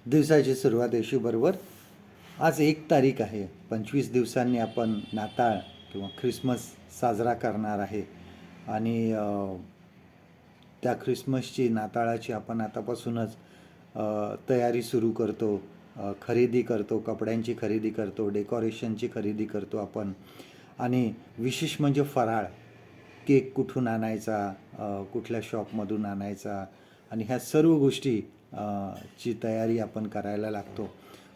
दिवसाची सुरुवात येशूबरोबर. आज 1 तारीख आहे. 25 दिवसांनी आपण नाताळ किंवा ख्रिसमस साजरा करणार आहे. आणि त्या ख्रिसमसची, नाताळाची आपण आतापासूनच तयारी सुरू करतो. खरेदी करतो, कपड्यांची खरेदी करतो, डेकोरेशनची खरेदी करतो आपण. आणि विशेष म्हणजे फराळ. केक कुठून आणायचा, कुठल्या शॉपमधून आणायचा, आणि ह्या सर्व गोष्टी ची तयारी आपण करायला लागतो.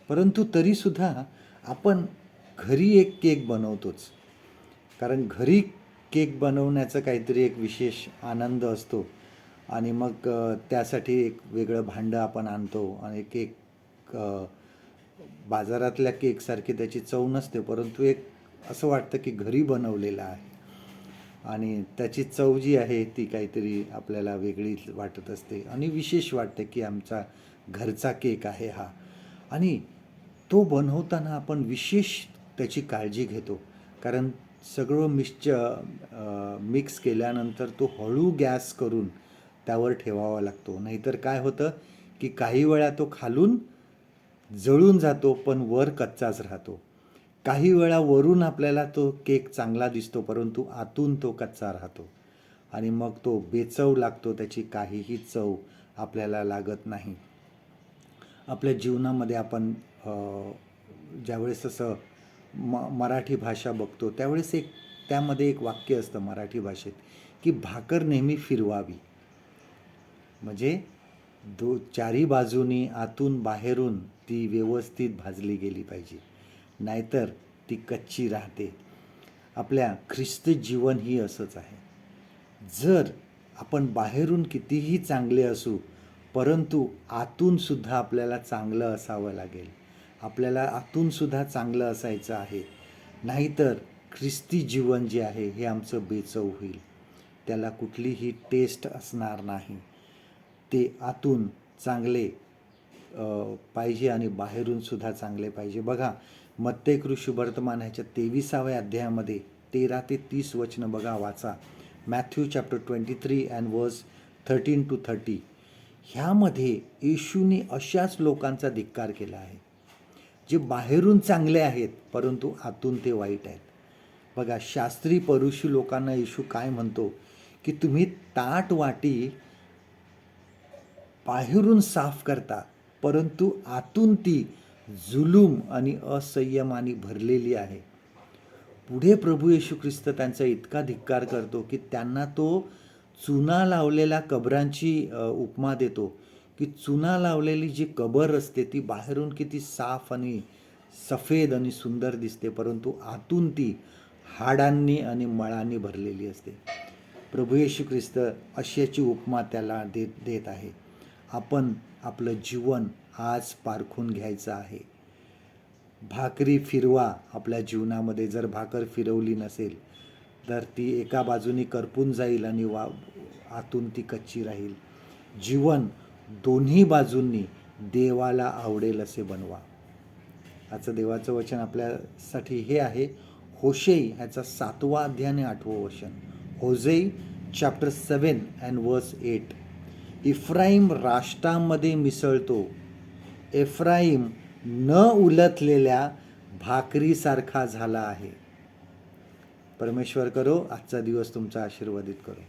परंतु तरीसुद्धा आपण घरी एक केक बनवतोच. कारण घरी केक बनवण्याचा काहीतरी एक विशेष आनंद असतो. आणि मग त्यासाठी एक वेगळं भांडं आपण आणतो. आणि केक बाजारातल्या केकसारखी त्याची चव नसते, परंतु एक असं वाटतं की घरी बनवलेला आहे. आणि त्याची चव जी आहे ती काहीतरी आपल्याला वेगळी वाटत असते आणि विशेष वाटते की आमचा घरचा केक आहे हा. आणि तो बनवताना आपण विशेष त्याची काळजी घेतो. कारण सगळं मिक्स केल्यानंतर तो हळू गॅस करून त्यावर ठेवावा लागतो. नाहीतर काय होतं की काही वेळा तो खालून जळून जातो पण वर कच्चाच राहतो. काही वेळा वरून आपल्याला तो केक चांगला दिसतो, परंतु आतून तो कच्चा राहतो आणि मग तो बेचव लागतो. त्याची काहीही चव आपल्याला लागत नाही. आपल्या जीवनामध्ये आपण ज्यावेळेस असं मराठी भाषा बघतो त्यावेळेस त्यामध्ये एक वाक्य असतं मराठी भाषेत की भाकर नेहमी फिरवावी. म्हणजे चारी बाजूनी, आतून बाहेरून ती व्यवस्थित भाजली गेली पाहिजे, नाहीतर ती कच्ची राहते. आपल्या ख्रिस्त जीवन ही असंच आहे. जर आपण बाहेरून कितीही चांगले असू, परंतु आतूनसुद्धा आपल्याला चांगलं असावं लागेल. आपल्याला आतूनसुद्धा चांगलं असायचं आहे. नाहीतर ख्रिस्ती जीवन जे आहे हे आमचं बेचव होईल. त्याला कुठलीही टेस्ट असणार नाही. ते आतून चांगले पाहिजे आणि बाहेरूनसुद्धा चांगले पाहिजे. बघा, मत्ते ऋषिवर्तमान ह्याच्या 23व्या अध्यायामध्ये 13 ते 30 वचनं बघा, वाचा. मॅथ्यू चॅप्टर 23 अँड वर्स 13 to 30. ह्यामध्ये येशूने अशाच लोकांचा धिक्कार केला आहे जे बाहेरून चांगले आहेत परंतु आतून ते वाईट आहेत. बघा, शास्त्री परुषी लोकांना येशू काय म्हणतो की तुम्ही ताट वाटी बाहेरून साफ करता, परंतु आतून ती जुलूम आणि असंयमाने भरलेली आहे. पुढे प्रभू येशू ख्रिस्त त्यांचा इतका धिक्कार करतो की त्यांना तो चुना लावलेल्या कबरांची उपमा देतो की चुना लावलेली जी कबर असते ती बाहेरून किती साफ आणि सफेद आणि सुंदर दिसते, परंतु आतून ती हाडांनी आणि मळांनी भरलेली असते. प्रभू येशू ख्रिस्त अशाची उपमा त्याला देत आहे. आपण आपलं जीवन आज पारखून घ्यायचं आहे. भाकरी फिरवा आपल्या जीवनामध्ये. जर भाकर फिरवली नसेल तर ती एका बाजूनी करपून जाईल आणि आतून ती कच्ची राहील. जीवन दोन्ही बाजूंनी देवाला आवडेल असे बनवा. आजचं देवाचं वचन आपल्यासाठी हे आहे, होशेई ह्याचा 7वा अध्याय आणि 8वं वचन. होशेई चॅप्टर 7 अँड वर्स 8. इफ्राईम राष्ट्रामध्ये मिसळतो, एफ्राईम न उलथलेल्या भाकरीसारखा झाला आहे. परमेश्वर करो आजचा दिवस तुमचा आशीर्वादित करो.